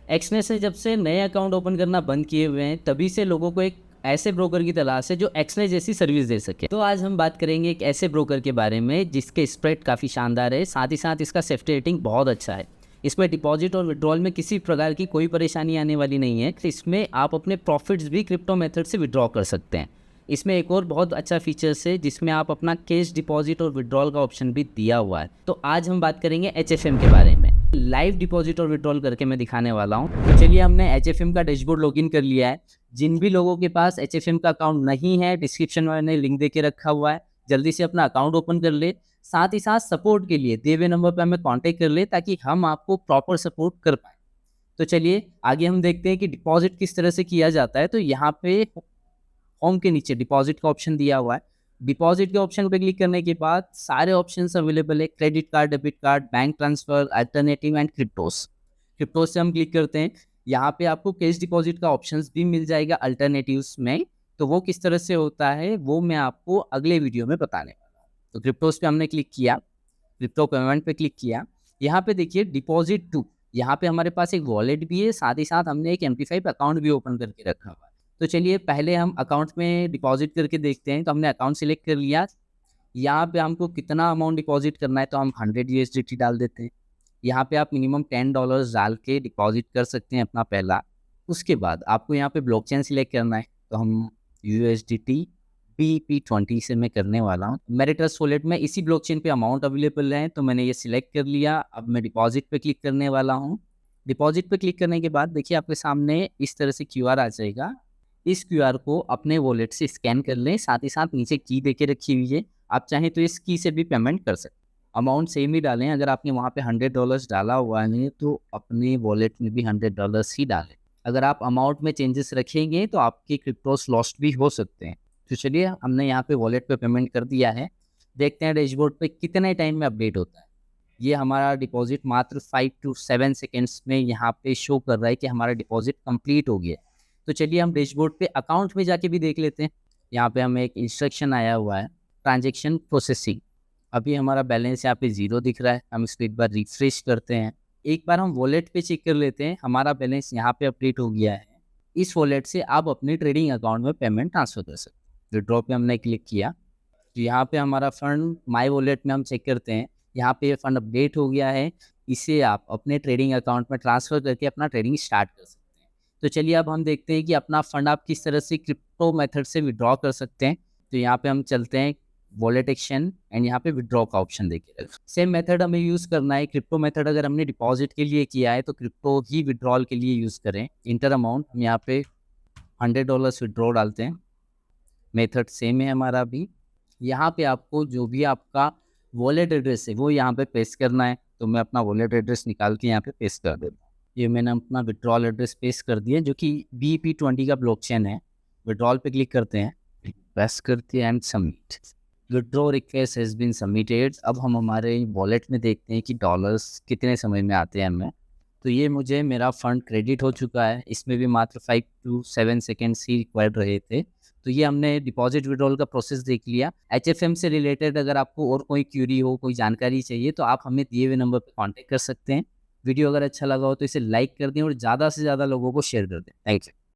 Exness ने जब से नए अकाउंट ओपन करना बंद किए हुए हैं, तभी से लोगों को एक ऐसे ब्रोकर की तलाश है जो एक्सनेस जैसी सर्विस दे सके। तो आज हम बात करेंगे एक ऐसे ब्रोकर के बारे में जिसके स्प्रेड काफ़ी शानदार है, साथ ही साथ इसका सेफ्टी रेटिंग बहुत अच्छा है। इसमें डिपॉजिट और विड्रॉल में किसी प्रकार की कोई परेशानी आने वाली नहीं है। इसमें आप अपने प्रॉफिट्स भी क्रिप्टो मेथड से विड्रॉ कर सकते हैं। इसमें एक और बहुत अच्छा फीचर्स है जिसमें आप अपना कैश डिपॉजिट और विड्रॉल का ऑप्शन भी दिया हुआ है। तो आज हम बात करेंगे एचएफएम के बारे में। लाइव डिपॉजिट और विड्रॉल करके मैं दिखाने वाला हूं। तो चलिए, हमने एचएफएम का डैशबोर्ड लॉगिन कर लिया है। जिन भी लोगों के पास एचएफएम का अकाउंट नहीं है, डिस्क्रिप्शन में मैंने लिंक दे के रखा हुआ है, जल्दी से अपना अकाउंट ओपन कर ले। साथ ही साथ सपोर्ट के लिए दिए हुए नंबर पर हमें कांटेक्ट कर ले ताकि हम आपको प्रॉपर सपोर्ट कर पाए। तो चलिए आगे हम देखते हैं कि डिपॉजिट किस तरह से किया जाता है। तो यहाँ पे होम के नीचे डिपॉजिट का ऑप्शन दिया हुआ है। डिपॉजिट के ऑप्शन पे क्लिक करने के बाद सारे ऑप्शंस अवेलेबल है, credit card, debit card, bank transfer, alternative and क्रिप्टोस। क्रिप्टोस से हम क्लिक करते हैं, यहाँ पे आपको कैश डिपॉजिट का ऑप्शंस भी मिल जाएगा अल्टरनेटिव्स में। तो वो किस तरह से होता है वो मैं आपको अगले वीडियो में बताने वाला हूँ। तो क्रिप्टोस पे हमने क्लिक किया, क्रिप्टो पेमेंट पे क्लिक किया। यहाँ पे देखिए डिपॉजिट टू, यहाँ पे हमारे पास एक वॉलेट भी है, साथ ही साथ हमने एक एमपी5 अकाउंट भी ओपन करके रखा हुआ है। तो चलिए पहले हम अकाउंट में डिपॉजिट करके देखते हैं। तो हमने अकाउंट सिलेक्ट कर लिया। यहाँ पे हमको कितना अमाउंट डिपॉजिट करना है, तो हम 100 USDT डाल देते हैं। यहाँ पे आप मिनिमम $10 डाल के डिपॉजिट कर सकते हैं अपना पहला। उसके बाद आपको यहाँ पे ब्लॉकचेन सिलेक्ट करना है। तो हम USDT BEP20 से मैं करने वाला हूँ। मेरे ट्रस्ट वॉलेट में इसी ब्लॉकचेन पे अमाउंट अवेलेबल है, तो मैंने ये सिलेक्ट कर लिया। अब मैं डिपॉजिट पे क्लिक करने वाला हूँ। डिपॉजिट पे क्लिक करने के बाद देखिए आपके सामने इस तरह से QR आ जाएगा। इस क्यूआर को अपने वॉलेट से स्कैन कर लें, साथ ही साथ नीचे की देके रखी हुई है, आप चाहें तो इस की से भी पेमेंट कर सकते हैं। अमाउंट सेम ही डालें। अगर आपने वहाँ पे $100 डाला हुआ है तो अपने वॉलेट में भी $100 ही डालें। अगर आप अमाउंट में चेंजेस रखेंगे तो आपके क्रिप्टोस लॉस्ट भी हो सकते हैं। तो चलिए हमने यहाँ पे वॉलेट पे पेमेंट कर दिया है। देखते हैं डैशबोर्ड पे कितने टाइम में अपडेट होता है। ये हमारा डिपॉजिट मात्र 5 to 7 सेकेंड्स में यहाँ पे शो कर रहा है कि हमारा डिपॉजिट कंप्लीट हो गया है। तो चलिए हम डैशबोर्ड पे अकाउंट में जाके भी देख लेते हैं। यहाँ पे हमें एक इंस्ट्रक्शन आया हुआ है, ट्रांजैक्शन प्रोसेसिंग। अभी हमारा बैलेंस यहाँ पे 0 दिख रहा है। हम इसको एक बार रिफ्रेश करते हैं। एक बार हम वॉलेट पे चेक कर लेते हैं, हमारा बैलेंस यहाँ पे अपडेट हो गया है। इस वॉलेट से आप अपने ट्रेडिंग अकाउंट में पेमेंट ट्रांसफर कर सकते हैं। विड्रॉ पे हमने क्लिक किया तो यहाँ पे हमारा फंड माई वॉलेट में हम चेक करते हैं, यहाँ पे फंड अपडेट हो गया है। इसे आप अपने ट्रेडिंग अकाउंट में ट्रांसफ़र करके अपना ट्रेडिंग स्टार्ट कर सकते हैं। तो चलिए अब हम देखते हैं कि अपना फंड आप किस तरह से क्रिप्टो मेथड से विड्रॉ कर सकते हैं। तो यहाँ पे हम चलते हैं वॉलेट एक्शन एंड यहाँ पे विड्रॉ का ऑप्शन देखिए। सेम मेथड हमें यूज़ करना है। क्रिप्टो मेथड अगर हमने डिपॉजिट के लिए किया है तो क्रिप्टो ही विड्रॉल के लिए यूज़ करें। इंटर अमाउंट हम यहाँ पे $100 विड्रॉ डालते हैं। मेथड सेम है हमारा भी। यहाँ पे आपको जो भी आपका वॉलेट एड्रेस है वो यहाँ पे पेस्ट करना है। तो मैं अपना वॉलेट एड्रेस निकाल के यहाँ पे पेस्ट कर देता हूँ। ये मैंने अपना विड्रॉल एड्रेस पेस्ट कर दिया जो कि BEP20 का ब्लॉकचेन है। विड्रॉल पे क्लिक करते हैं, प्रेस करते हैं and submit. Withdraw request has been submitted. अब हम हमारे वॉलेट में देखते हैं कि डॉलर्स कितने समय में आते हैं हमें। तो ये मुझे मेरा फंड क्रेडिट हो चुका है। इसमें भी मात्र 5 to 7 सेकेंड्स ही रिक्वायर्ड रहे थे। तो ये हमने डिपॉजिट विड्रॉल का प्रोसेस देख लिया। एचएफएम से रिलेटेड अगर आपको और कोई क्यूरी हो, कोई जानकारी चाहिए तो आप हमें दिए हुए नंबर पर कांटेक्ट कर सकते हैं। वीडियो अगर अच्छा लगा हो तो इसे लाइक कर दें और ज़्यादा से ज़्यादा लोगों को शेयर कर दें। Thank you.